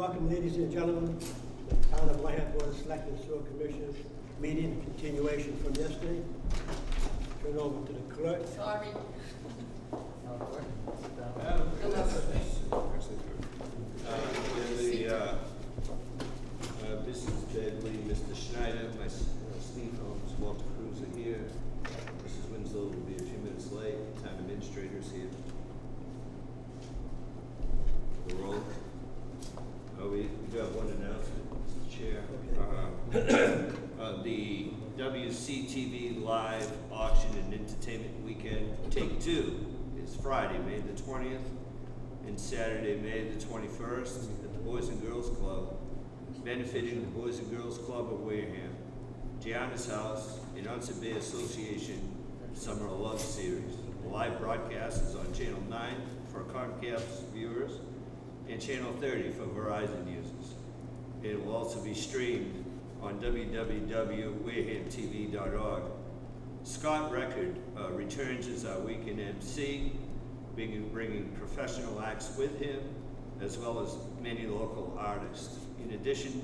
Welcome, ladies and gentlemen, the Town of Wareham Board of Selectmen Sewer Commissioners meeting, continuation from yesterday. Turn over to the clerk. Sorry. Mrs. Bedley, Mr. Schneider, my Steve Holmes, Walter Cruz are here. Mrs. Winslow will be a few minutes late. Town administrator's here. The roll. Oh, we do have one announcement, Mr. Chair. The WCTV Live Auction and Entertainment Weekend Take 2 is Friday, May the 20th, and Saturday, May the 21st at the Boys and Girls Club, benefiting the Boys and Girls Club of Wareham, Gianna's House, and Onset Bay Association Summer of Love Series. The live broadcast is on Channel 9 for Comcast viewers and Channel 30 for Verizon users. It will also be streamed on www.warehamtv.org. Scott Record returns as our weekend MC, bringing professional acts with him, as well as many local artists. In addition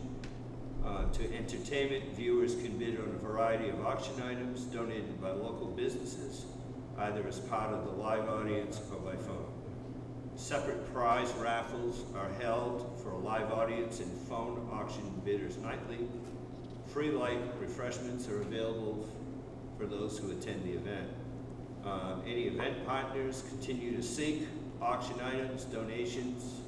to entertainment, viewers can bid on a variety of auction items donated by local businesses, either as part of the live audience or by phone. Separate prize raffles are held for a live audience and phone auction bidders nightly. Free light refreshments are available for those who attend the event. Any event partners continue to seek auction items. Donations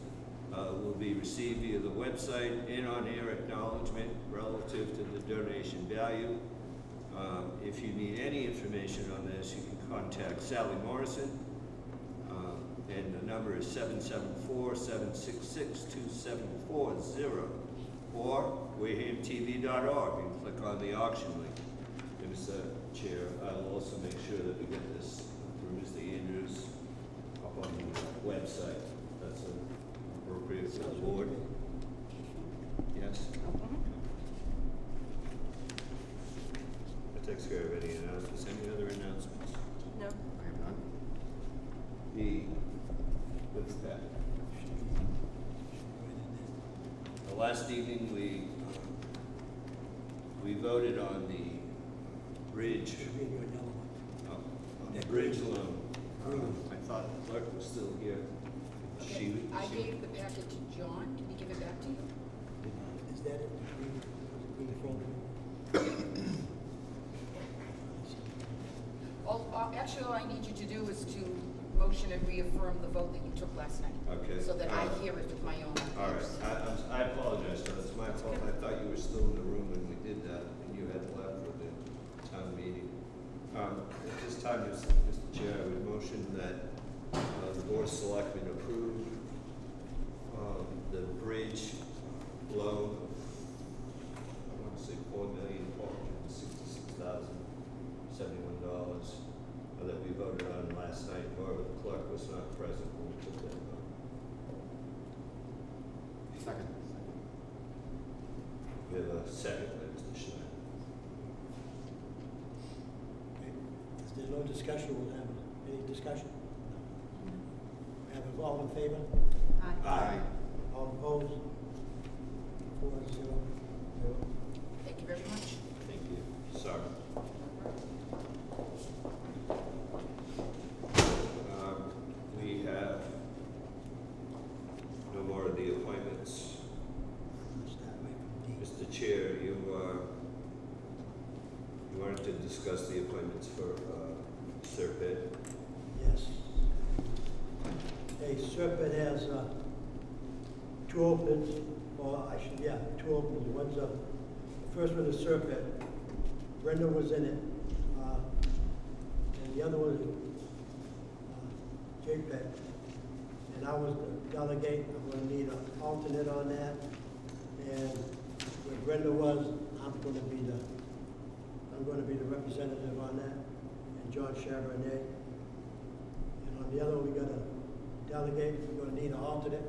will be received via the website and on-air acknowledgement relative to the donation value. If you need any information on this, you can contact Sally Morrison, and the number is 774-766-2740, or warehamtv.org, and click on the auction link. And Mr. Chair, I will also make sure that we get this through Mr. Andrews up on the website. That's appropriate for the board. Yes? That takes care of any announcements. Any other announcements? No. The what's that? The last evening we voted on the bridge. On the bridge loan. I thought the clerk was still here. Okay. I gave the packet to John. Can he give it back to you? Is that it? Actually, all I need you to do is to motion and reaffirm the vote that you took last night. Okay. So that I hear it with my own ears. All right. I apologize. That's my fault. I thought you were still in the room when we did that, and you had left for the town meeting. At this time, Mr. Chair, I would motion that the Board of Selectmen approve the bridge loan. I want to say $4,466,071 that we voted on last night. However, the clerk was not present when we took that vote. Second. We have a second by Mr. Schneider. Is there no discussion? We'll have any discussion? Have all in favor? Aye. All opposed? 4-0. Thank you very much. Thank you. Sorry. We have no more of the appointments. Mr. Chair, you wanted to discuss the appointments for Serpent. Yes. Hey, Serpent has two openings, two openings. One's the first one is Serpent. Brenda was in it. And the other one is JPEG. And I was the delegate. I'm going to need an alternate on that. And where Brenda was, I'm going to be the representative on that. And John Charbonnet. And on the other one, we got a delegate. We're going to need an alternate.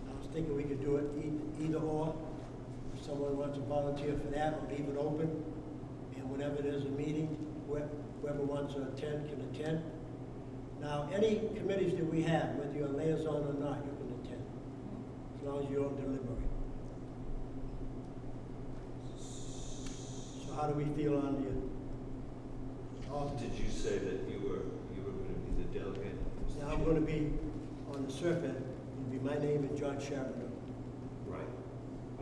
I was thinking we could do it either or. If someone wants to volunteer for that, or leave it open. And whenever there's a meeting, whoever wants to attend can attend. Now, any committees that we have, whether you're a liaison or not, you can attend. As long as you don't deliberate. So how do we feel on the alternate? Did you say that you were gonna be the delegate? Mr. Now I'm Chair? gonna be on the Serpent, it'll be my name and John Charbonneau. Right.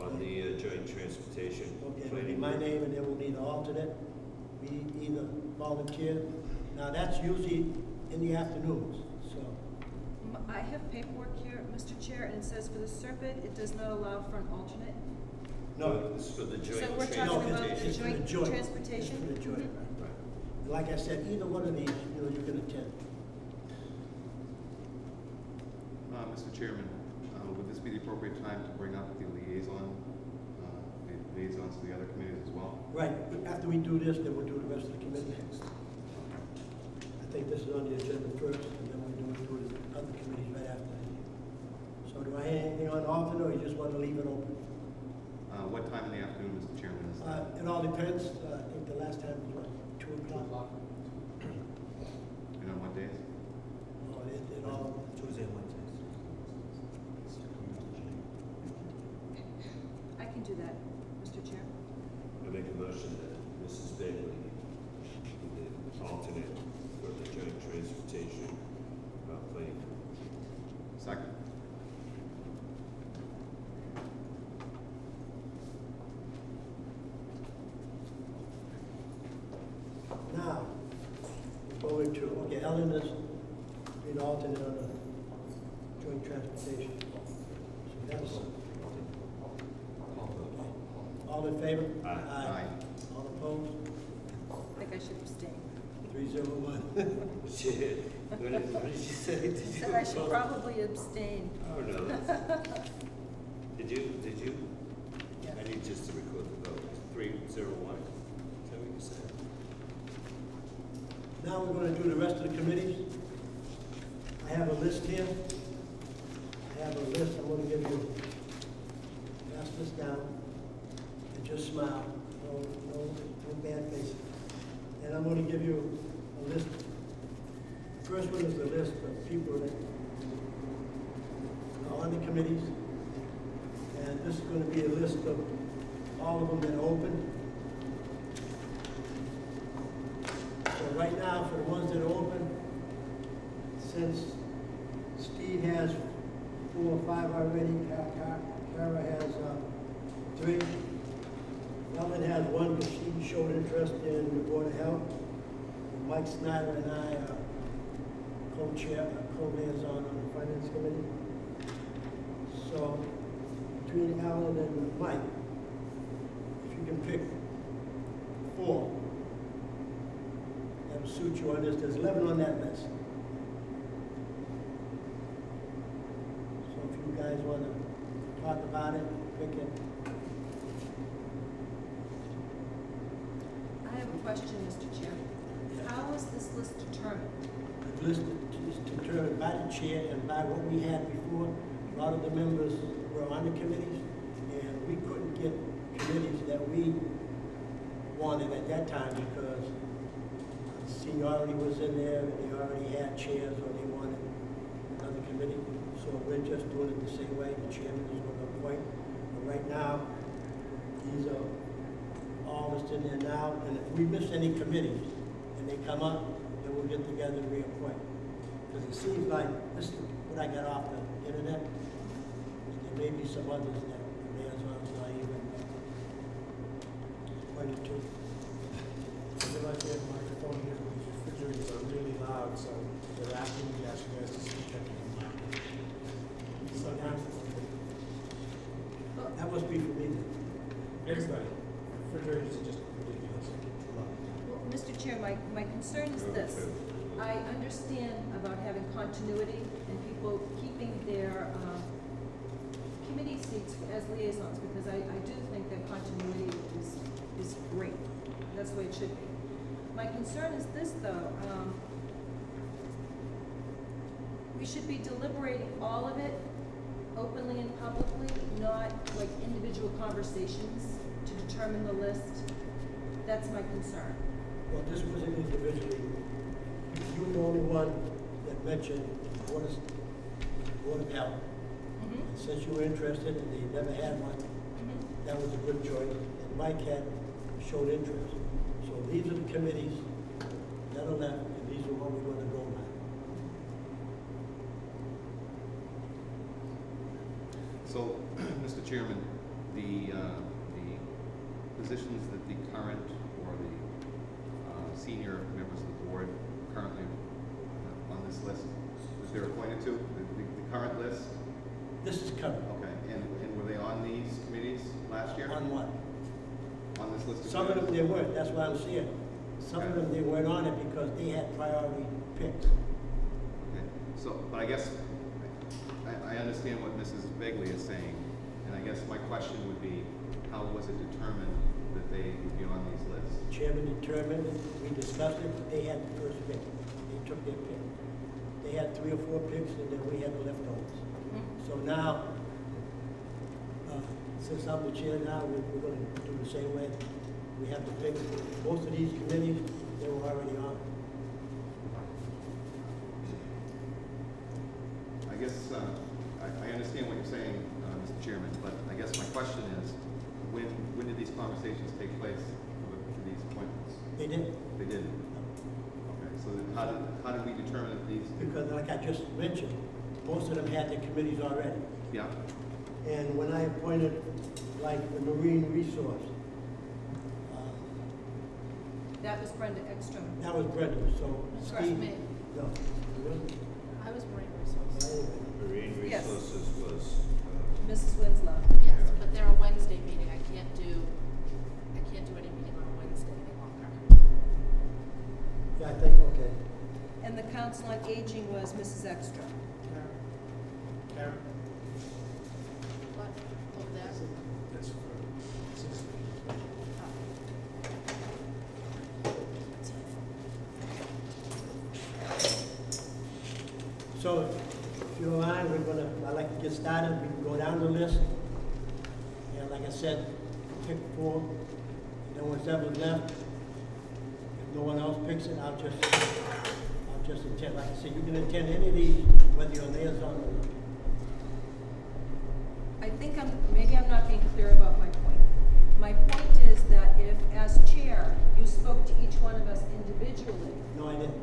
On the joint transportation. Okay, it'll be planning my group. name and then we'll need an alternate. We either volunteer, now that's usually in the afternoons, so. I have paperwork here, Mr. Chair, and it says for the Serpent, it does not allow for an alternate. No, This is for the joint So we're transportation. talking about the it's for the joint joint. transportation? It's for the joint, Mhm. right. Like I said, either one of these, you can attend. Mr. Chairman, would this be the appropriate time to bring up the liaisons to the other committees as well? Right, after we do this, then we'll do the rest of the committee. I think this is on the agenda first, and then we'll do the other committees right after that. So do I have anything on alternate, or you just want to leave it open? What time in the afternoon, Mr. Chairman, is that? It all depends, I think the last time was what, 2 o'clock? And on what days? Oh, it all, Tuesday and Wednesdays. I can do that, Mr. Chair. I make a motion that Mrs. Bailey be the alternate for the joint transportation planning. Second? now, going to, okay, Ellen is the alternate on the joint transportation. So that's, all in favor? Aye. Aye. All opposed? I think I should abstain. 301. Shit. What did you say? Did you So I should vote? probably abstain. Oh, no. Did you? Yeah. I need just to record the vote. 301? Is that what you said? Now we're going to do the rest of the committees. I have a list here. I have a list. I'm going to give you, pass this down, and just smile. No bad faces. And I'm going to give you a list. First one is the list of people that are on the committees. And this is going to be a list of all of them that are open. So right now, for the ones that are open, since Steve has 4 or 5 already, Kara has 3. Ellen has 1, but she showed interest in the Board of Health. And Mike Snyder and I are co-mayors on the Finance Committee. So between Ellen and Mike, if you can pick 4 that'll suit you on this, there's 11 on that list. So if you guys want to talk about it, pick it. I have a question, Mr. Chair. How is this list determined? The list is determined by the chair and by what we had before. A lot of the members were on the committees, and we couldn't get committees that we wanted at that time because seniority was in there, and they already had chairs, or they wanted another committee. So we're just doing it the same way. The chairman is going to appoint. But right now, these are all that's in there now, and if we miss any committees and they come up, then we'll get together and reappoint. Because it seems like, this is what I got off the internet, there may be some others that the liaisons not even appointed to. I'd like to have a microphone here, because your refrigerators are really loud, so they're asking me to ask you guys to speak up. That must be for me then. Everybody, refrigerators are just ridiculous, too loud. Well, Mr. Chair, my concern is this. I understand about having continuity and people keeping their committee seats as liaisons, because I do think that continuity is great. That's the way it should be. My concern is this, though. We should be deliberating all of it openly and publicly, not like individual conversations to determine the list. That's my concern. Well, this wasn't individually. You were the only one that mentioned Board of Health. Mhm. Since you were interested and they never had one, Mhm. that was a good choice. And Mike had showed interest. So these are the committees that are left, and these are what we're gonna go by. So, Mr. Chairman, the positions that the current or the senior members of the board currently on this list, that they're appointed to, the current list? This is coming. Okay, and were they on these committees last year? On what? On this list of Some of them committees? they weren't, that's why I'm saying. Some of them they weren't on it because they had priority picks. Okay, so, but I guess, I understand what Mrs. Begley is saying, and I guess my question would be, how was it determined that they would be on these lists? Chairman determined it, we discussed it, but they had the first pick. They took their pick. They had 3 or 4 picks, and then we had the leftovers. So now, since I'm the chair now, we're gonna do the same way. We have to pick, most of these committees, they were already on. I guess, I understand what you're saying, Mr. Chairman, but I guess my question is, when did these conversations take place for these appointments? They didn't. They didn't? Okay, so then how did we determine that these? Because like I just mentioned, most of them had their committees already. Yeah, And when I appointed, like, the marine resource, That was Brenda Ekstrom. that was Brenda, so Right. Steve. Me. No. Really? I was marine resources. Marine Yes. Resources was, Mrs. Winslow. Yes, but they're a Wednesday meeting. I can't do any meeting on a Wednesday any longer. Yeah, I think, okay. And the Council on Aging was Mrs. Ekstrom. Karen? What, over there? That's for 6. So, if you don't mind, I'd like to get started, we can go down the list. And like I said, pick 4, and then whatever's left, if no one else picks it, I'll just attend, like I said, you can attend any of these, whether you're liaison or not. I think maybe I'm not being clear about my point. My point is that if, as chair, you spoke to each one of us individually, No, I didn't.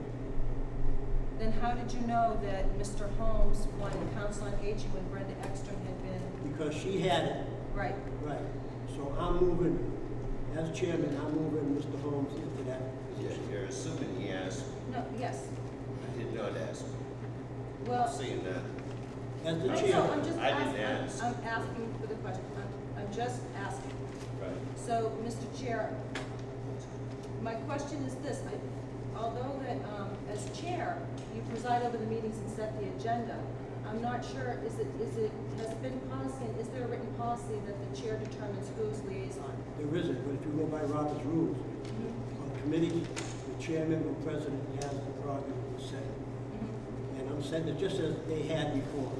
then how did you know that Mr. Holmes won the Council on Aging when Brenda Ekstrom had been? Because she had it, Right. right. So I'm moving, as chairman, I'm moving Mr. Holmes into that yeah, position. you're assuming he asked me. No, yes. I did not ask me. Well, Seeing that. As the no, chair. I'm just I didn't asking, ask. I'm asking for the question. I'm just asking. Right. So, Mr. Chair, my question is this, although that, as chair, you preside over the meetings and set the agenda, I'm not sure, has it been policy, and is there a written policy that the chair determines who's liaison? There isn't, but if you go by Robert's rules, on committees, the chairman or president has the prerogative to say. And I'm saying that just as they had before.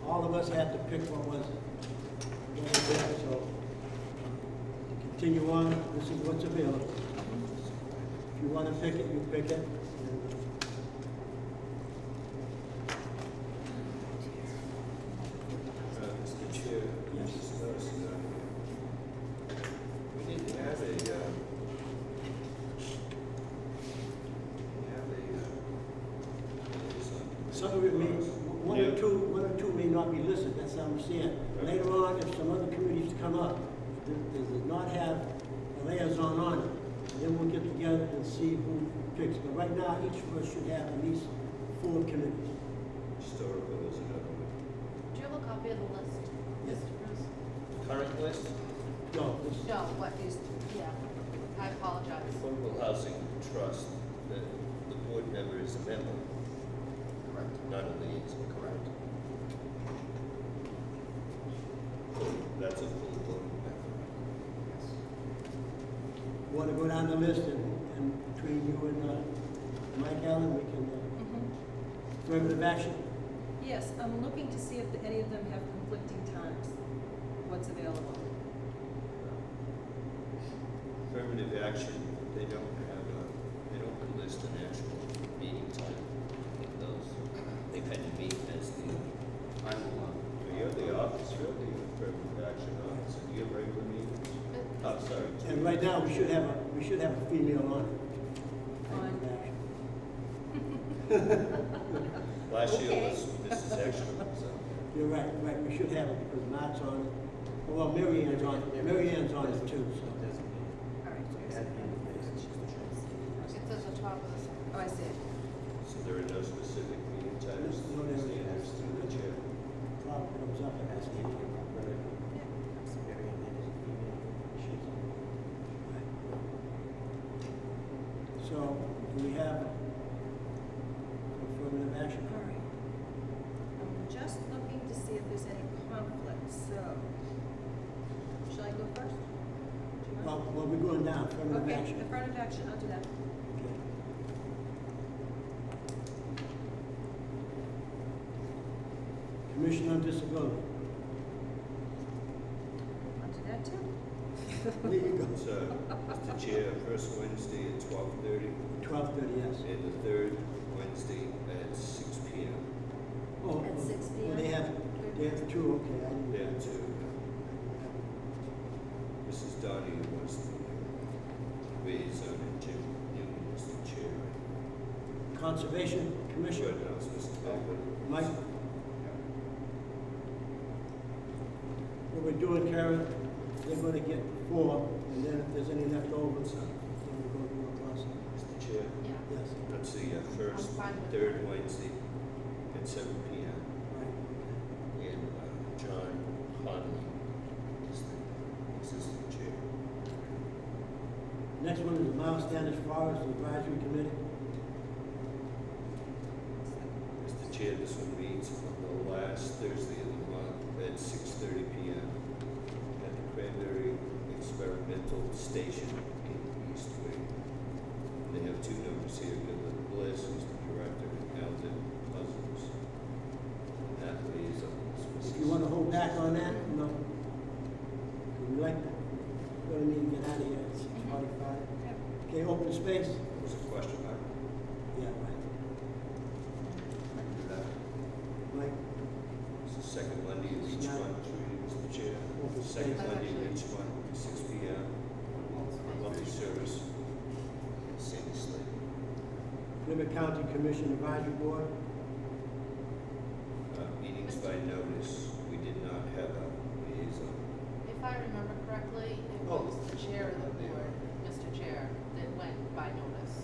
All of us had to pick what was there, so to continue on, this is what's available. If you want to pick it, you pick it. Mr. Chair, Yes. just noticed, we need to have Some of it may, one or two may not be listed, that's what I'm saying. Later on, if some other committees come up, does not have a liaison on it, then we'll get together and see who picks. But right now, each of us should have at least 4 committees. Historical is another one. Do you have a copy of the list? Yes. Mr. Bruce? Current list? No, this, No, what is, yeah, I apologize. Affordable Housing Trust, the board member is a member, Correct. not a liaison. Correct. That's a full voting member. want to go down the list and between you and Mike Allen, we can, affirmative action? Yes, I'm looking to see if any of them have conflicting times, what's available. Affirmative action, they don't list an actual meeting time in those. They've had to meet as the, I will, for you? we should have a female on it. Last year Okay. was Mrs. Extra, so. You're right, we should have it because Mark's on it. Well, Mary Ann's on it, Mary Ann's on it too, so. All right. It's at the top of the. Oh, I see it. So there are no specific meeting times? No, there isn't. Standards through the chair. Problem comes up and has to be. So, do we have affirmative action? All right. I'm just looking to see if there's any conflicts, so. Shall I go first? Do you want? Well, we're going down, affirmative Okay, action. affirmative action, I'll do that. Okay. Commission on Disability. I'll do that too. There you go. So, Mr. Chair, first Wednesday at 12:30, 12:30, yes. and the third Wednesday at 6 p.m. Oh, At 6 well, they p.m. have two, okay, I didn't. There too. Mrs. Donnie was the liaison, and Jim Newman was the chair. Conservation Commission, Good, that was Mr. Bagley. Mike. What we're doing, Karen, they're gonna get 4, and then if there's any left over, then we'll go through a process. Mr. Chair, Yeah. Yes, that's the first, I'm fine with third that. Wednesday at 7 p.m. right. And John Conley is the existing chair. Next one is the Mount Standish Forest Advisory Committee. Mr. Chair, this one meets on the last Thursday of the month at 6:30 p.m. at the Cranberry Experimental Station in East Wing. They have 2 members here, Bill Bliss, who's the director, and Alden Cousins. That liaison is If you want to hold back on that, no. We like that. We're gonna need to get out of here at 6:45. Okay, open space? There was a question mark. Yeah, right. I can do that. Mike, It's the second Monday of each Snap. month, Mr. Chair. Open Second space. Monday of each month, 6 p.m. Monthly service. Sandy Slade. Plymouth County Commission Advisory Board. Meetings by notice, we did not have a liaison. If I remember correctly, it Oh. was the chair of the board, Mr. Chair, that went by notice.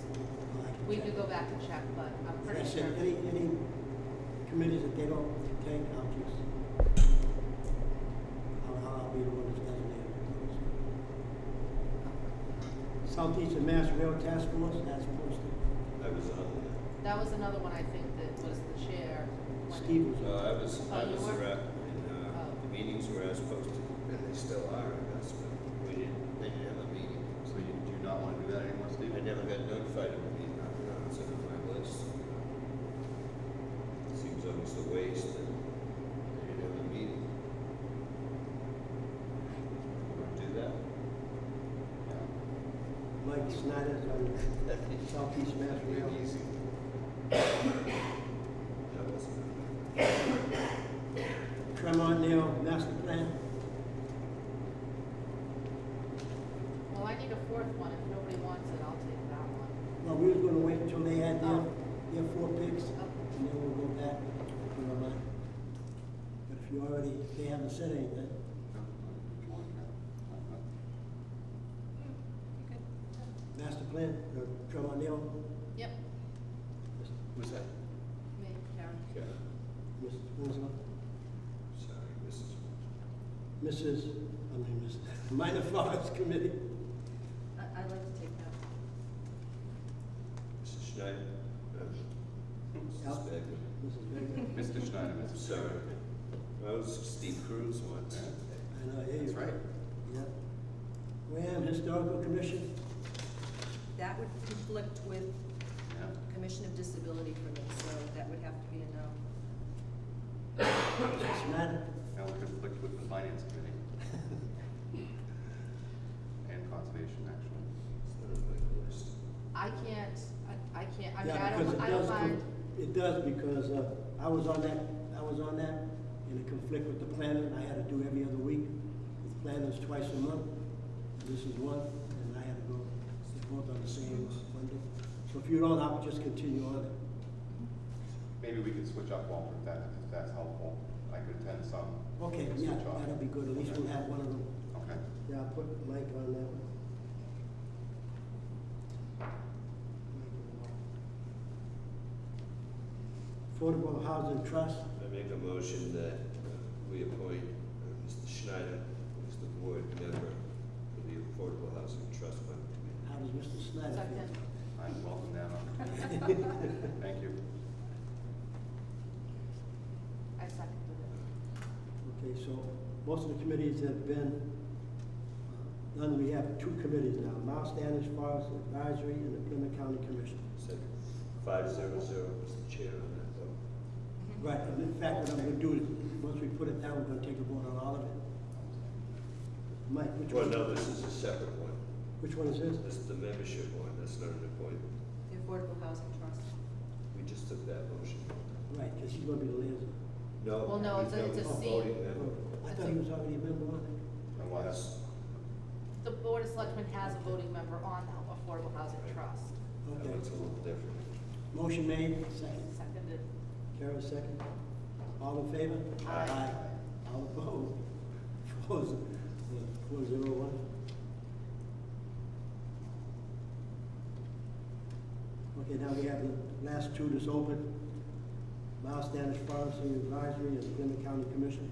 We could go back and check, but I'm I pretty sure. said, any committees that they don't take, I'll just, I'll be the one that's designated. Southeastern Mass Rail Task Force, that's posted. I was on that. That was another one I think that was the chair. when it- Steve was on. I was Oh, the you were? rep, and the meetings were as posted, and they still are, I guess, but they didn't have a meeting. So you do not want to do that anymore, Steve? I never got notified of a meeting, it's on my list. Seems almost a waste that they didn't have a meeting. Want to do that? Mike Snyder's on Southeast Mass Rail. Easy. That wasn't. Tremont Nail Master Plan. Well, I need a fourth one. If nobody wants it, I'll take that one. Well, we was gonna wait until they had their, Oh. their 4 picks, Oh. and then we'll go back to our line. But if you already, if they haven't said anything, Master Plan, Tremont Nail, Yep, Who's that? me, Karen. Karen. Mrs. Winslow, Sorry, Mrs. Mrs. Minor Forest Committee, I'd like to take that. Mrs. Schneider. Mrs. Yep. Bagley. Mrs. Baker. Mr. Schneider, Mr. Sorry. That was Steve Cruz once. I know, yeah, That's you right. Yeah. Wareham Historical Commission, That would conflict with Yeah. Commission of Disability for me, so that would have to be a no. Mrs. Snyder, That would conflict with the Finance Committee. And Conservation, actually. It's not on my list. I can't, I can't, I mean, Yeah, I because don't, it I don't does mind. It does because I was on that, and it conflict with the planner, I had to do every other week. With planners twice a month, this is one, and I had to both on the same Monday. So if you don't, I'll just continue on it. Maybe we could switch up, Walter, if that's helpful. I could attend some. Okay, and yeah, switch off. that'll be good, at least we'll have one of them. Okay. Yeah, I'll put Mike on that one. Affordable Housing Trust, I make a motion that we appoint Mr. Schneider, who's the board member for the Affordable Housing Trust Fund Committee. how does Mr. Snyder feel? Second. I welcome that opportunity. Thank you. I seconded it. Okay, so most of the committees have been done. We have two committees now, Mount Standish Forest Advisory and the Plymouth County Commission. Second. 500, Mr. Chair, on that vote. Right, and in fact, what I'm gonna do is, once we put it down, we're gonna take a vote on all of it. Mike, which Well, one? no, this is a separate one. Which one is this? This is the membership one, that's not an appointment. The Affordable Housing Trust. We just took that motion. Right, because he's gonna be the liaison. No. Well, no, it's a he's seat. voting member. I thought he was already a member on it. And what else? The Board of Selectmen has a voting member on the Affordable Housing Trust. That Okay. one's a little different. Motion made, second. Seconded. Kara, second. All in favor? Aye. All opposed? 401. Okay, now we have the last two that's open. Miles Standish Forestry Advisory and the Plymouth County Commission.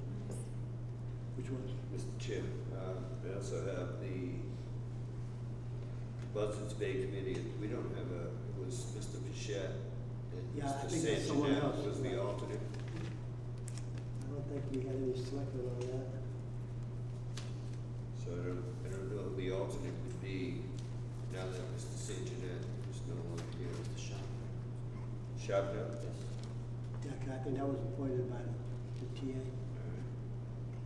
Which one? Mr. Chair, we also have the Buzzards Bay Committee, and we don't have a, it was Mr. Pichette and Yeah, I Mr. think that's someone Sanjanet else. was the alternate. I don't think we had any selectmen on that. So I don't know who the alternate would be now that Mr. Sanjanet is no longer here. Sharpnell? Yes. Yeah, 'cause I think that was appointed by the TA. All right.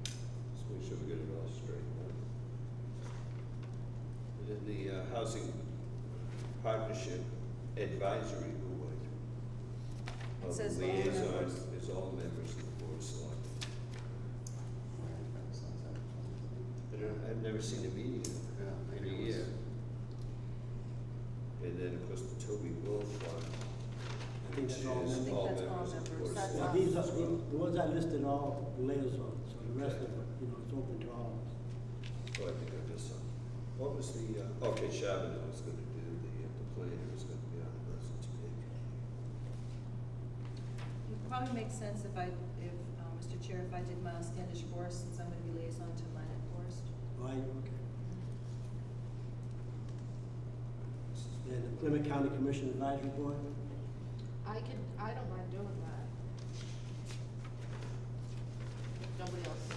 Let's make sure we get it all straight. And then the Housing Partnership Advisory Board. It says all Liaison members. is all members of the Board of Selectmen. I've never seen a meeting Yeah, in maybe a it was- year. And then, of course, the Toby Wolf one. I think that's all which is members. I think all that's all members of the Board of members. That's Yeah, Selectmen. these are, the ones I listed all liaisons, so the rest of it, you know, it's open to all of us. Oh, I think I missed some. What was the, okay, Shabbat was gonna do, the planner was gonna be on the Buzzards Bay. It would probably make sense if Mr. Chair, if I did Miles Standish Forest, since I'm gonna be liaison to Minot Forest. Right, okay. And the Plymouth County Commission Advisory Board? I don't mind doing that. Nobody else.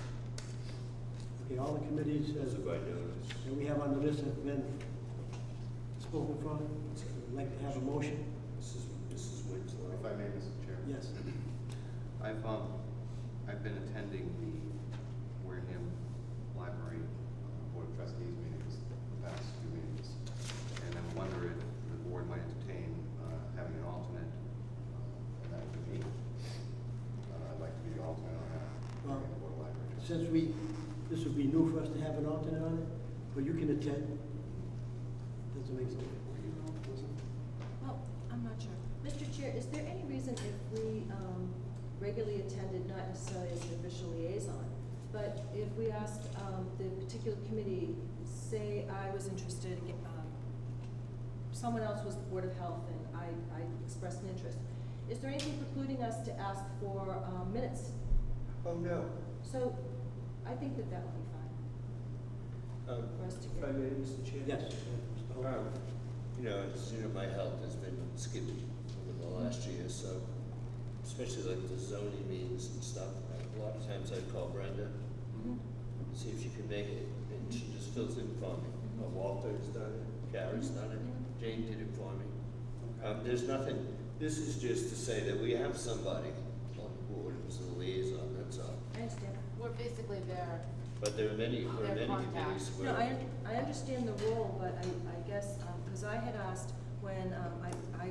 Okay, all the committees Those are by notice. that we have on the list have been spoken from. I'd like to have a motion. Mrs. Winslow. If I may, Mr. Chair. Yes. I've been attending the Wareham Library Board of Trustees meetings, the past few meetings, and I wonder if the board might entertain having an alternate, and that would be me. I'd like to be the alternate on that, Well, the Board of Library Trustees. Since this would be new for us to have an alternate on it, but you can attend. Doesn't make sense. Well, I'm not sure. Mr. Chair, is there any reason if we regularly attended, not necessarily as an official liaison, but if we asked the particular committee, say I was interested, someone else was the Board of Health and I expressed an interest, is there anything precluding us to ask for minutes? Oh, no. So I think that would be fine for us to If I get. may, Mr. Chair? Yes. You know, as you know, my health has been skipping over the last year, so especially like the zoning meetings and stuff. A lot of times I call Brenda, Mhm. see if she can make it, and she just fills in for me. Walter's done it, Carrie's done it, Jane did it for me. There's nothing, this is just to say that we have somebody on the board who's a liaison, that's all. I understand. We're basically there. But there are many Their contact. committees where. No, I understand the role, but I guess, because I had asked when I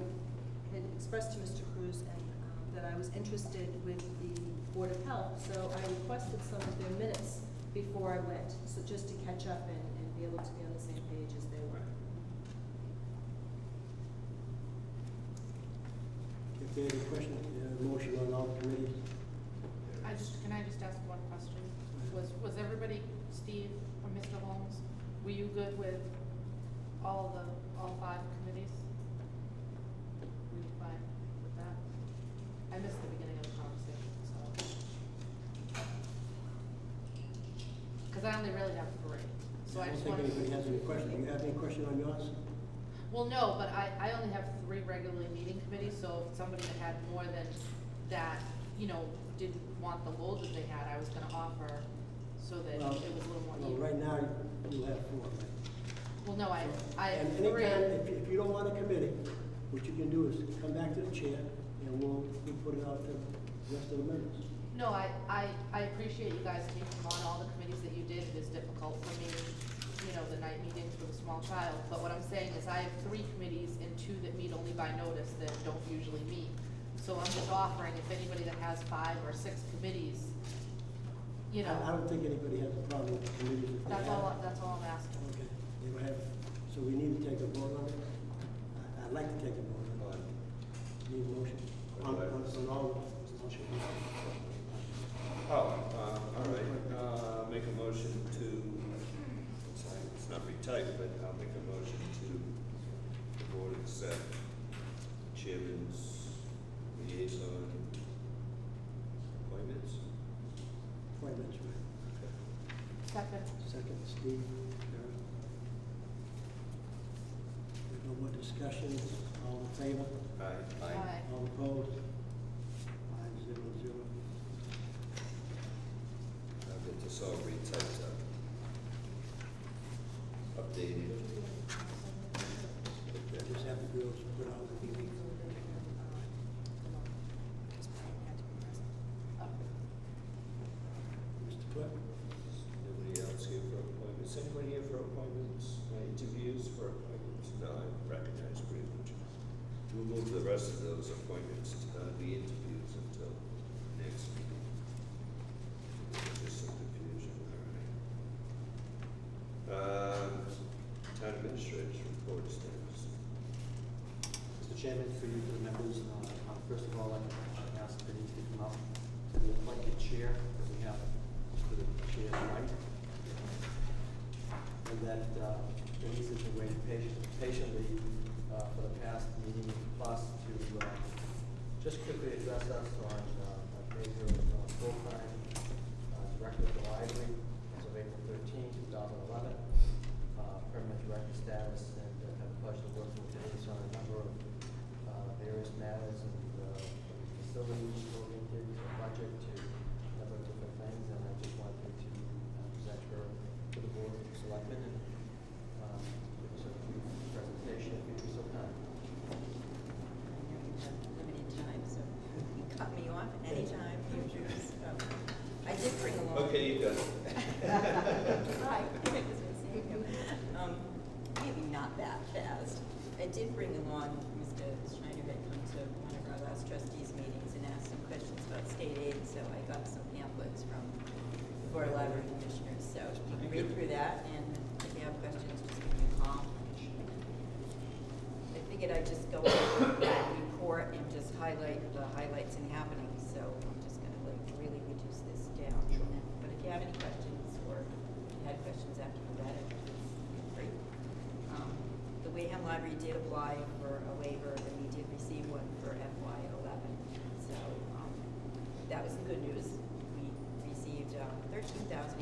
had expressed to Mr. Cruz and that I was interested with the Board of Health, so I requested some of their minutes before I went, so just to catch up and be able to be on the same page as they were. Okay, the question, motion on all committees. Can I just ask one question? Was everybody, Steve or Mr. Holmes, were you good with all 5 committees? Were you fine with that? I missed the beginning of the conversation, so. Because I only really have 3, so I don't just think wanted. anybody has any question. Do you have any question on yours? Well, no, but I only have 3 regularly meeting committees, so if somebody that had more than that, you know, didn't want the load that they had, I was gonna offer so that it was a little more Well, even. right now, you have 4, right? Well, no, I have And 3. anytime, if you don't want a committee, what you can do is come back to the chair, and we'll put it out to the rest of the members. No, I appreciate you guys taking on all the committees that you did. It is difficult for me, you know, the night meetings with a small child. But what I'm saying is I have 3 committees and 2 that meet only by notice that don't usually meet. So I'm just offering, if anybody that has 5 or 6 committees, you know, I don't think anybody has a problem with the committees. If they that's have. all I'm asking. Okay, they don't have, so we need to take a vote on it? I'd like to take a vote on it. Need a motion? On all? All right, make a motion to, it's not retyped, but I'll make a motion to the board accept chairman's liaison appointments. Appointments, right? Second. Second, Steve. Karen. There's no more discussion. All in favor? Aye. All opposed? 5-0-0. I'll get this all retyped up. Updated. Just have the girls put out the meeting. Mr. Clerk? Nobody else here for appointments? Anybody here for appointments? Interviews for appointments? No, I recognize pretty much. We'll move the rest of those appointments, the interviews until next meeting. Just some confusion, all right. Town administrators report status. Mr. Chairman, for you, the members, first of all, I'd ask Denise to come up to the appointed chair that we have to the chair's right. And that Denise has been waiting patiently for the past meeting plus to just quickly address us on Major full-time director of the library as of April 13, 2011. Permanent director status, and have the pleasure of working with Denise on a number of various matters and facilities oriented, budget to a number of different things, and I just wanted to present her to the board of selectmen and give us a brief presentation if you'd be so kind. Limited time, so you cut me off anytime you choose. I did bring along. Okay, you got it. Hi. Good to see you. Maybe not that fast. I did bring along, Mr. Schneider had come to one of our last trustees meetings and asked some questions about state aid, so I got some pamphlets from the Board of Library Commissioners. So you can read through that, and if you have questions, just give me a call. I figured I'd just go over that report and just highlight the highlights and happenings, so I'm just gonna like really reduce this down. But if you have any questions, or if you had questions after you read it, feel free. The Wareham Library did apply for a waiver, and we did receive one for FY11. So that was the good news. We received $13,822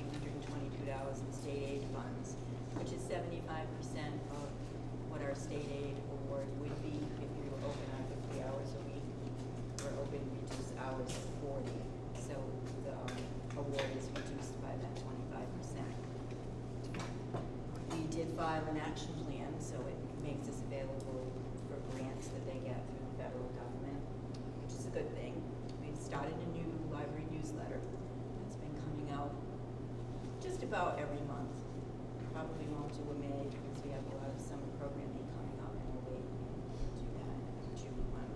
in state aid funds, which is 75% of what our state aid award would be if we were open on 50 hours a week. We're open reduced hours to 40. So the award is reduced by that 25%. We did file an action plan, so it makes us available for grants that they get through the federal government, which is a good thing. We've started a new library newsletter that's been coming out just about every month. Probably won't do a May because we have a lot of summer programming coming up, and we'll wait and do that in June month.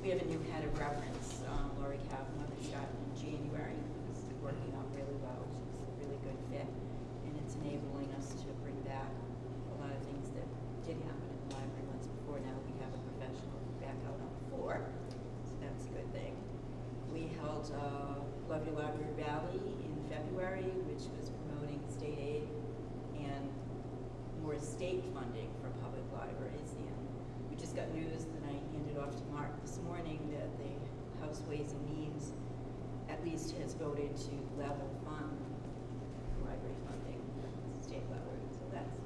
We have a new head of reference, Lori Kavanaugh, that started in January. It's working out really well. She's a really good fit, and it's enabling us to bring back a lot of things that did happen in the library once before. Now we have a professional back out on the floor. Library, which was promoting state aid and more state funding for public libraries. And we just got news that I handed off to Mark this morning that the House Ways and Means at least has voted to level fund library funding at the state level. So that's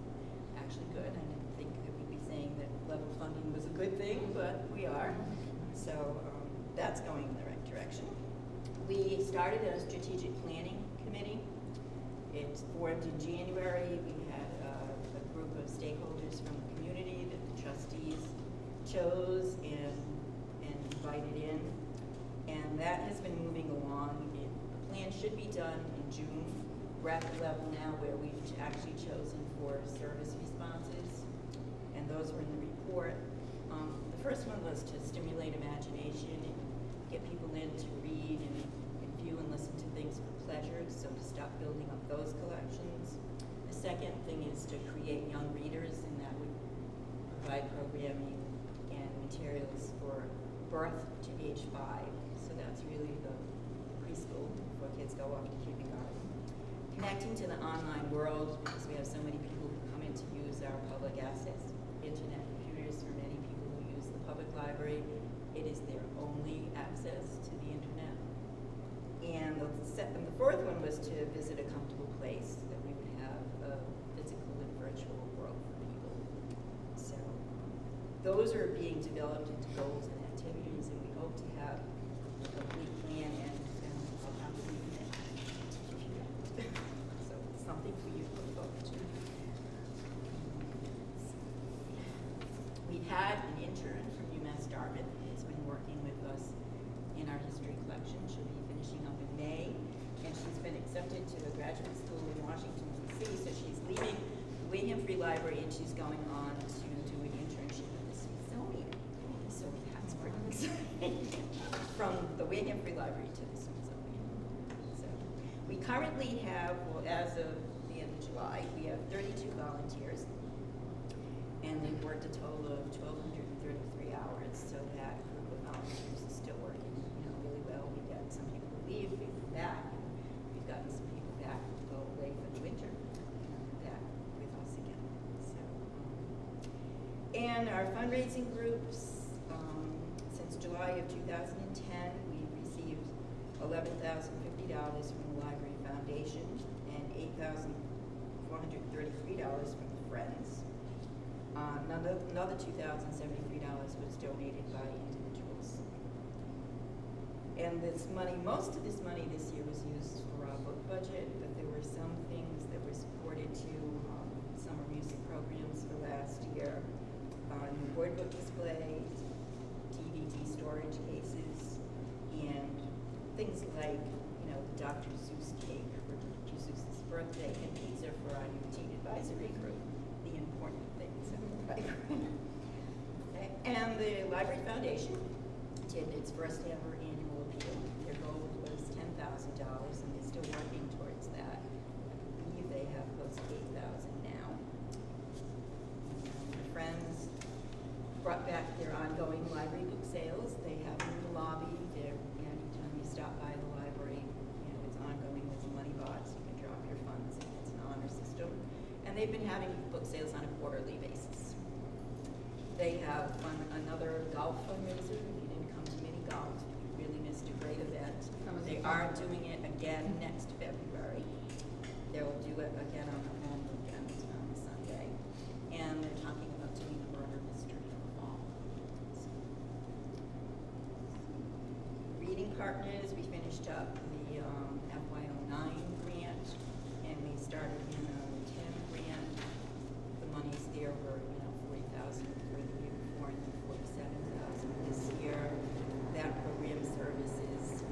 actually good. I didn't think that we'd be saying that level funding was a good thing, but we are. So that's going in the right direction. We started a strategic planning committee. It formed in January. We had a group of stakeholders from the community that the trustees chose and invited in. And that has been moving along. The plan should be done in June. We're at the level now where we've actually chosen for service responses, and those were in the report. The first one was to stimulate imagination and get people in to read and view and listen to things for pleasure, so to stop building up those collections. The second thing is to create young readers, and that would provide programming and materials for birth to age 5. So that's really the preschool before kids go off to kindergarten. Connecting to the online world, because we have so many people who come in to use our public assets, internet, computers. For many people who use the public library, it is their only access to the internet. And the fourth one was to visit a comfortable place, that we would have a physical and virtual world for people. So those are being developed into goals and activities, and we hope to have a complete plan, and I'll have to leave it. So it's something for you to look forward to. We had an intern from UMass Dartmouth who's been working with us in our history collection. She'll be finishing up in May, and she's been accepted to a graduate school in Washington, D.C., so she's leaving the Wareham Free Library, and she's going on to do an internship at the Smithsonian. So that's pretty exciting. From the Wareham Free Library to the Smithsonian. So we currently have, well, as of the end of July, we have 32 volunteers, and they've worked a total of 1,233 hours, so that group of volunteers is still working, really well. We got some people who leave, we come back. We've gotten some people back who go away for the winter, back with us again. So, and our fundraising groups, since July of 2010, we've received $11,050 from the Library Foundation and $8,433 from the Friends. Another $2,073 was donated by individuals. And this money, most of this money this year was used for our book budget, but there were some things that were supported to summer music programs for last year, new board book display, DVD storage cases, and things like, the Dr. Seuss cake for Dr. Seuss's birthday, and pizza for our new teen advisory group, the important things in the library. Okay. And the Library Foundation did its first ever annual appeal. Their goal was $10,000, and they're still working towards that. I believe they have close to $8,000 now. And Friends brought back their ongoing library book sales. They have them in the lobby. Anytime you stop by the library, it's ongoing with a money box. You can drop your funds, and it's an honor system. And they've been having book sales on a quarterly basis. They have another golf fundraiser. If you didn't come to mini golf, you really missed a great event. They are doing it again next February. They'll do it again on the home weekend on Sunday. And they're talking about doing a murder mystery in the fall. So. Reading partners, we finished up the FY09 grant, and we started in a 10 grant. The monies there were, $40,000 for the year before, and then $47,000 this year. That program services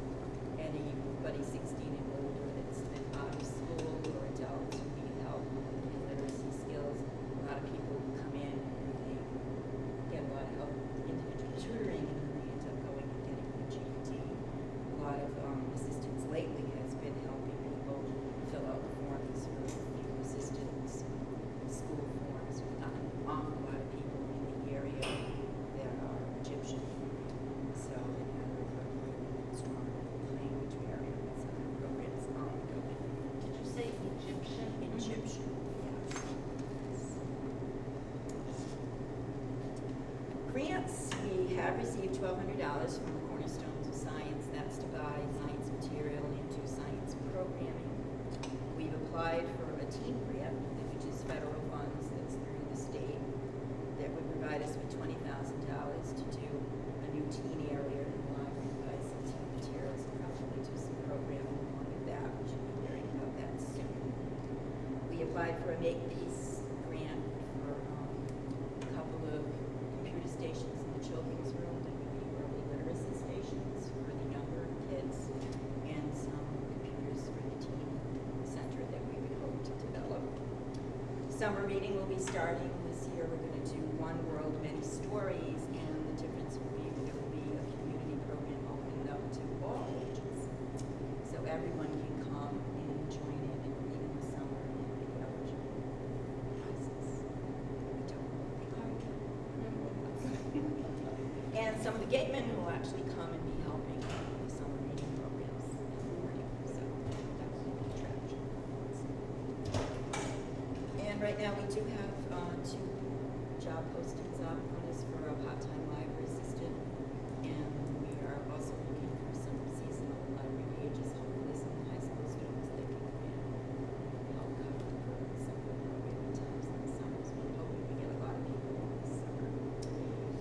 anybody 16 and older that's been out of school, or adults who need help in literacy skills. A lot of people come in and they get a lot of help with individual tutoring, and then they end up going and getting their GED. A lot of assistance lately has been helping people fill out forms for grants, we have received $1,200 from the Cornerstones of Science. That's to buy science material into science programming. We've applied for a team grant, which is federal funds that's through the state, that would provide us with $20,000 to do a new teen area in the library, buy some teen materials, and probably do some programming along with that. We should be hearing about that soon. We applied for a Makepeace grant for a couple of computer stations in the children's room that would be early literacy stations for the younger kids, and some computers for the teen center that we would hope to develop. Summer reading will be starting this year. We're going to do One World, Many Stories, and the difference will be there will be a community program opened up to all ages. So everyone can come and join in and read in the summer and be eligible classes. We don't know what they are yet. And some of the gatemen will actually come and be helping with the summer reading programs in the morning. So that will be an attraction. And right now we do have two job postings up. One is for a part-time library assistant, and we are also looking for some seasonal library pages, hopefully some high school students that can come in and help cover for some of the programming times in the summer. So we're hoping we get a lot of people this summer.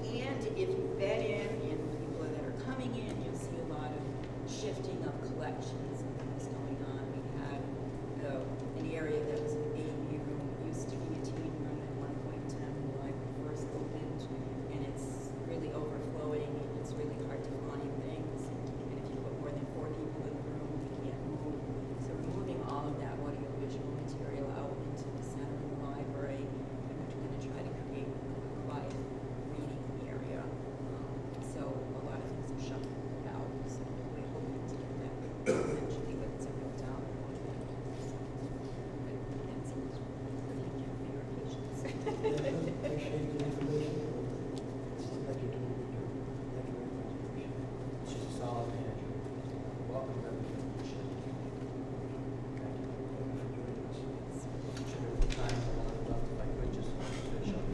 And if you've been in, and people that are coming in, you'll see a lot of shifting of collections and things going on. We had an area that was an baby room, used to be a teen room at one point in time when the library first opened, and it's really overflowing, and it's really hard to find things. And if you put more than 4 people in the room, you can't move. So we're moving all of that audiovisual material out into the center of the library, and we're going to try to create a quiet reading area. So a lot of things are shuffled out, so we're hoping to get that eventually, but it's a real down. That's it. Thank you for your patience. Appreciate the information. Seems like you're doing a good job. Thank you very much. Appreciate it. She's a solid manager. Welcome, everyone. Thank you. Thank you for joining us. Should have time for one left if I could just finish up.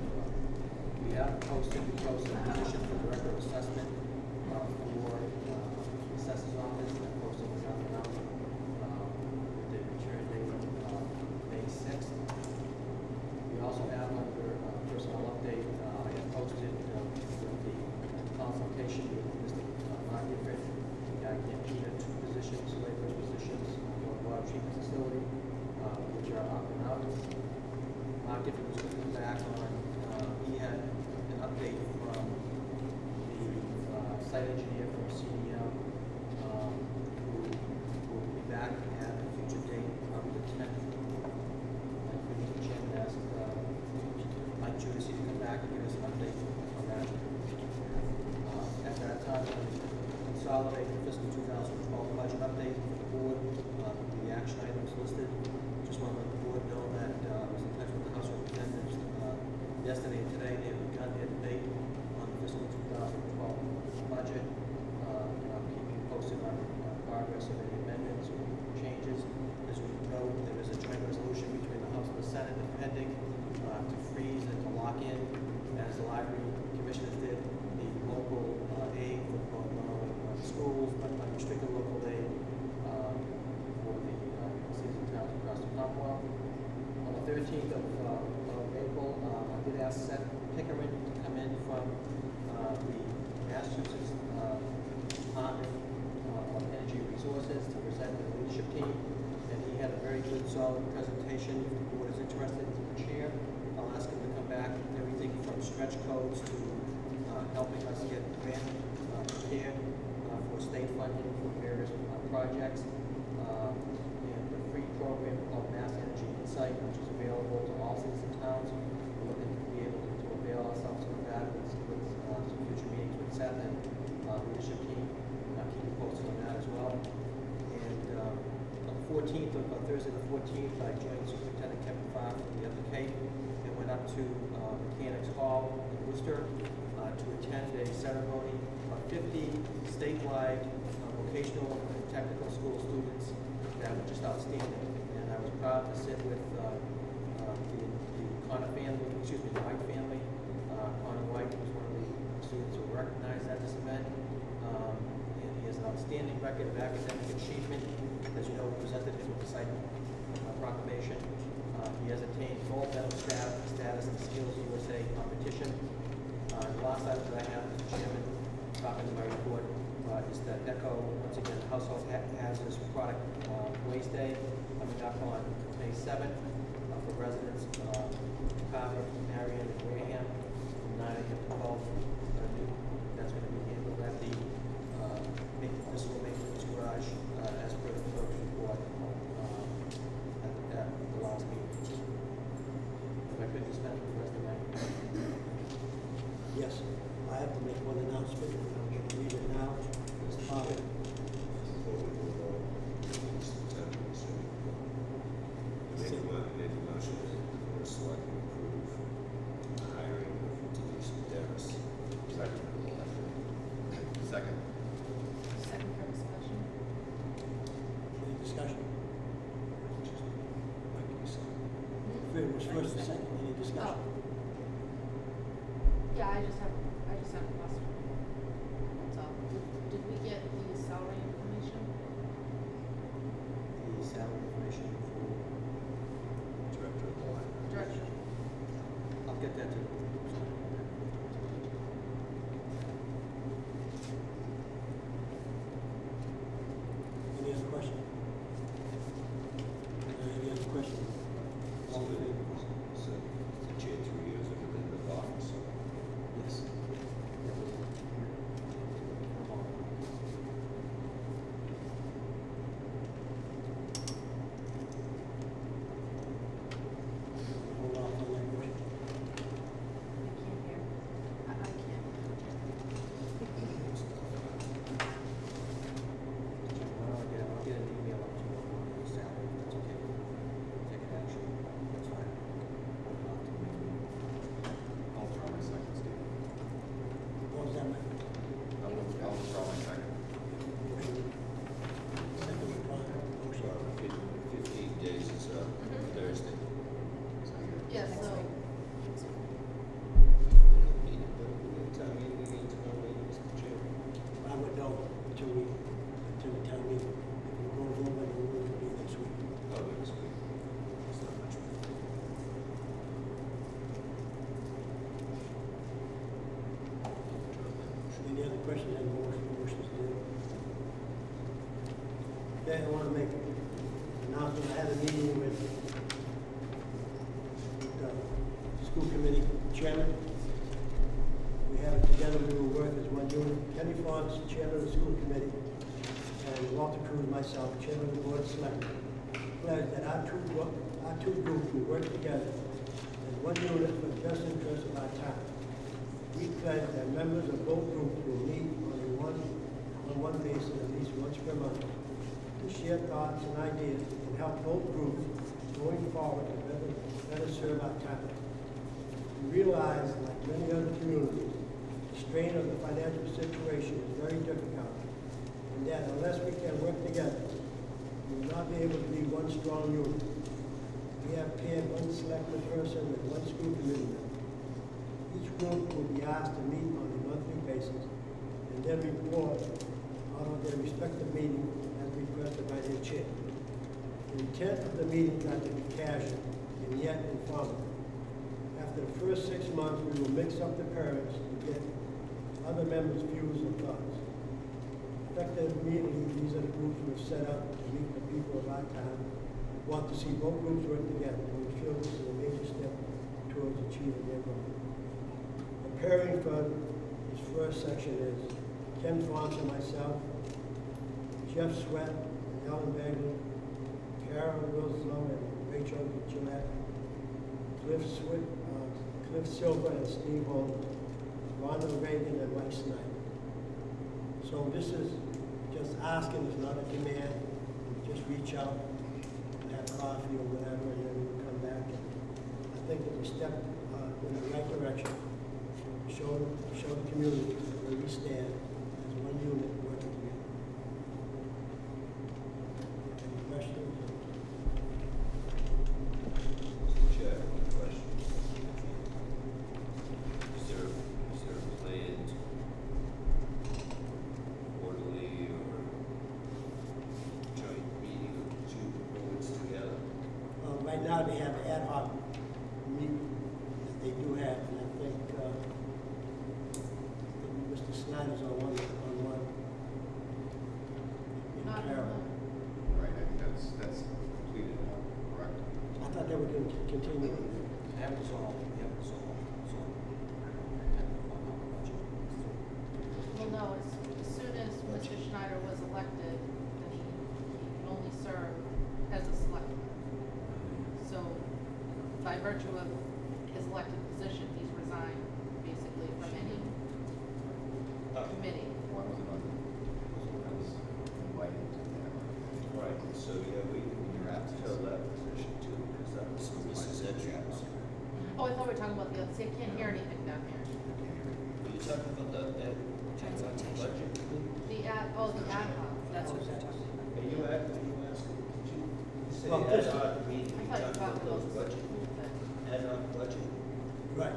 We posted a position for director of assessment for assessors office. That posting is out now. The return date May 6th. We also have under personnel update, I have posted with the consultation with Mr. Mark Gifford, Campina, 2 positions, labor positions for the water treatment facility, which are up and out. Mark Gifford was looking back on, he had an update from the site engineer from CDM, who will be back at a future date, probably the 10th. I think the chairman asked Mike Judici to come back and give us an update on that. At that time, we consolidate the fiscal 2012 budget update for the board, the action items listed. Just want to let the board know that I was in touch with the House of Representatives yesterday and today. They have begun their debate on the fiscal 2012 budget. And I'll keep you posted on progress of any amendments or changes. As we know, there is a joint resolution between the House and the Senate pending to freeze and to lock in, as the library commissioners did, the local aid for both not only schools but unrestricted local aid for the cities and towns across the Commonwealth. On the 13th of April, I did ask Seth Pickering to come in from the Massachusetts Department of Energy Resources to present the leadership team, and he had a very good, solid presentation. If the board is interested, he's the chair. I'll ask him to come back with everything from stretch codes to helping us get grant prepared for state funding for various projects, and the free program called Mass Energy Insight, which is available to all cities and towns. We're looking to be able to avail ourselves of that with some future meetings with Seth and leadership team. Keep you posted on that as well. And on the 14th, Thursday the 14th, I joined Superintendent Kevin Farr from the other Cape and went up to Mechanics Hall in Worcester to attend a ceremony of 50 statewide vocational and technical school students that were just outstanding. And I was proud to sit with the Connor family, the White family. Connor White was one of the outstanding record of academic achievement. As you know, we presented him with the site proclamation. He has attained full medal status in the Skills USA competition. The last item that I have, Mr. Chairman, talking to my report, is that ECHO, once again, Household Hazardous Product Waste Day, coming up on May 7th for residents of Carver, Marion, and Wareham, from 9 a.m. to 12 noon. That's going to be handled at the municipal maintenance garage, as per the clerk's report at the last meeting. If I could dispense with the rest of my. Yes, I have to make one announcement, and I'm going to read it now. Make a motion that the board of selectmen approve the hiring of Denise Davis. Second. Second. Second for discussion. Any discussion? Like you said. It was first and second, any discussion? Yeah, I just have a question. That's all. Did we get the salary information? The salary information for, Director of the library. Director. I'll get that to you. Any other question? Any other question? All in favor? So, the chair 3 years of the office. Yes. Hold off on that motion. I can't hear. I can't. I'll get an email up to you on the salary, if that's okay. Take an action, that's fine. I'll withdraw my second, Steve. What was that, Mike? I'll withdraw my second. Motion. Second, withdrawn. Motion. 15 days is Thursday. Yeah, so, Town meeting again tomorrow, Mr. Chair. I would know until the town meeting. If we go over, then we will be next week. Oh, next week. It's not much. Any other questions, any motions to do? Okay, I want to make an announcement. I had a meeting with the school committee chairman. We have it together, we will work as one unit. Kenny Fox, chairman of the school committee, and Walter Cruz, myself, chairman of the board of selectmen, pledge that our two groups will work together as one unit for the best interest of our town. We pledge that members of both groups will meet on a one-on-one basis at least once per month to share thoughts and ideas and help both groups going forward to better serve our town. We realize, like many other communities, the strain of the financial situation is very difficult, and that unless we can work together, we will not be able to be one strong unit. We have paired one selected person with one school committee member. Each group will be asked to meet on a monthly basis and then report out of their respective meeting as requested by their chair. The intent of the meeting is not to be casual and yet informative. After the first 6 months, we will mix up the parents to get other members' views and thoughts. Effective immediately, these are the groups we have set up to meet the people of our town who want to see both groups work together, and we feel this is a major step towards achieving their goal. Preparing for this first section is Ken Fonce and myself, Jeff Sweat and Ellen Bagley, Carol Wilslow and Rachel Gillette, Cliff Silver and Steve Holmes, Ronald Reagan and Mike Snyder. So this is just asking, it's not a demand. You just reach out, have coffee or whatever, and then we come back. I think it's a step in the right direction. Show the community where we stand as one unit working together. Any questions? Mr. Chair, one question. Is there a planned quarterly or Snyder's on one. Not In Carroll. Right, I think that's completed now, correct? I thought they were going to continue. Haven't solved, so. Well, no, as soon as Mr. Schneider was elected, then he can only serve as a selectman. So by virtue of his elected position, he's resigned basically from any committee. Why was it on? I was invited to that. Right, so yeah, we can fill that position too, because that was Mrs. Edwards. Oh, I thought we were talking about the other, see, I can't hear anything down here. Are you talking about the budget? The ad hoc, that's what they're talking about. Are you asking, did you say Well, ad this- hoc meeting, I you thought you talking were talking about those about budget, the school thing. ad hoc budget? Right.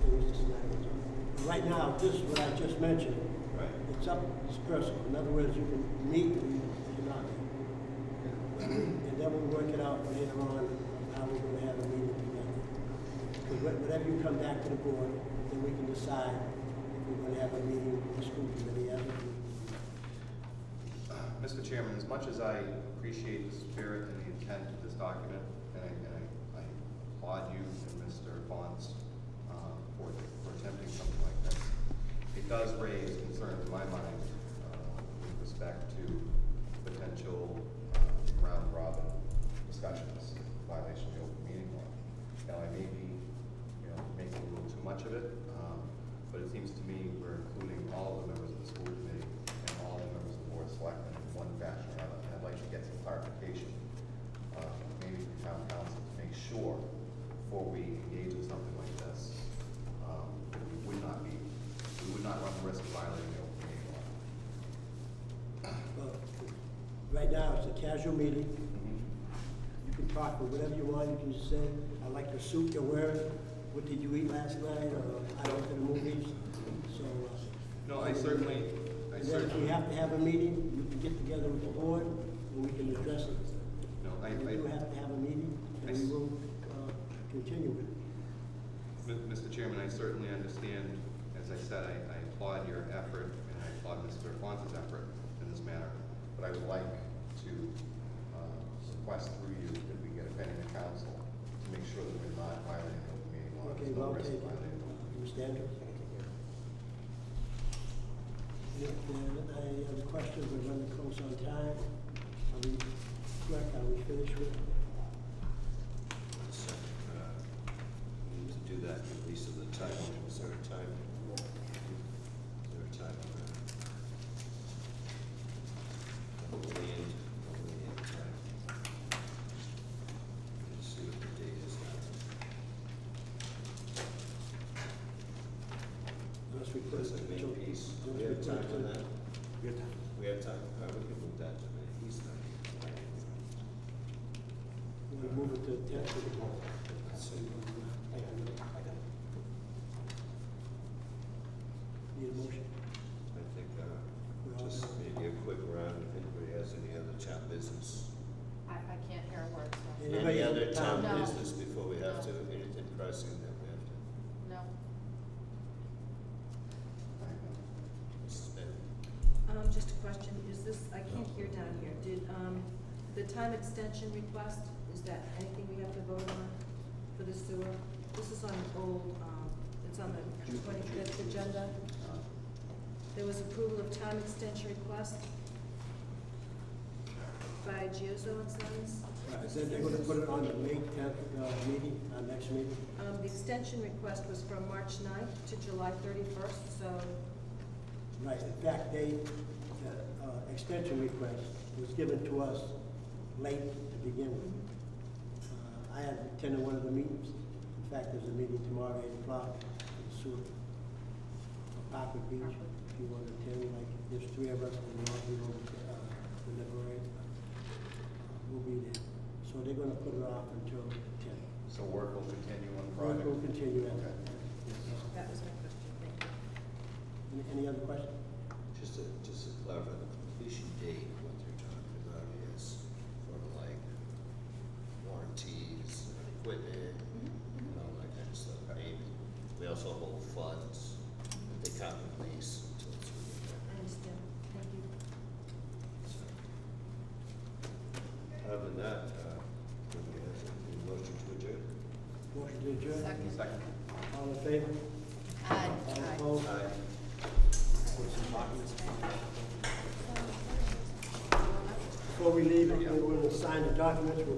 Mr. Snyder was on. Right now, this, what I just mentioned, Right. it's up to this person. In other words, you can meet or you cannot meet. And then we'll work it out later on, how we're gonna have a meeting together. Because whenever you come back to the board, then we can decide if we're gonna have a meeting with the school committee as a group. Mr. Chairman, as much as I appreciate the spirit and the intent of this document, and I applaud you and Mr. Fonz for attempting something like this, it does raise concerns in my mind with respect to potential round robin discussions, violation of the open meeting law. Now, I may be, making a little too much of it, but it seems to me we're including all of the members of the school committee and all the members of the board of selectmen in one fashion or another. And I'd like to get some clarification, maybe from town council, to make sure before we engage in something like this, that we would not run the risk of violating the open meeting law. Well, right now, it's a casual meeting. You can talk about whatever you want. You can just say, I like the suit you're wearing. What did you eat last night? Or I went to the movies. So. No, I certainly. And then if we have to have a meeting, you can get together with the board and we can address it. No, We do have to have a meeting and we will continue with it. Mr. Chairman, I certainly understand, as I said, I applaud your effort and I applaud Mr. Fonz's effort in this matter, but I would like to request through you that we get a opinion of council to make sure that we're not violating the open meeting law. Okay, There's no well risk of taken. violating it. Ms. Andrews? Any other questions? We're running close on time. Are we, correct, are we finished with? So, we need to do that at least of the time. Is there a time? Is there a time on that? Only in time. Let's see what the date is now. Unless we put That's it a main until- piece. Do unless we have put it time on to- that? Good time. We have time. All right, we can move that to May. He's not. We'll move it to the 10th. Let's see. Need a motion? I think, just maybe a quick round if anybody has any other town business. I can't hear a word, so. Anybody Any in other town No. business before we have to, No. anything pressing that we have to? No. Mrs. Bailey? Just a question, is this, I can't hear down here, did, the time extension request, is that anything we have to vote on for the sewer? This is on old, it's on the 25th agenda. There was approval of time extension request by Giozo and Sons. Then they're gonna put it on the May 10th meeting, our next meeting. The extension request was from March 9th to July 31st, so, Right, in fact, the extension request was given to us late to begin with. I had attended one of the meetings. In fact, there's a meeting tomorrow, 8 o'clock, in Seward, Parkwood Beach. If you want to attend, like, there's 3 of us, and we'll all be able to deliberate. We'll be there. So they're gonna put it off until 10. So work will continue on the Work project? will continue at Okay. that was my question, thank you. Any other questions? Just to clarify, the completion date, what they're talking about is for like warranties, on equipment, and all that kind of stuff. Maybe. We also hold funds that they can't complete favor? Aye. All opposed? Before we leave, we're going to sign the documents. We'll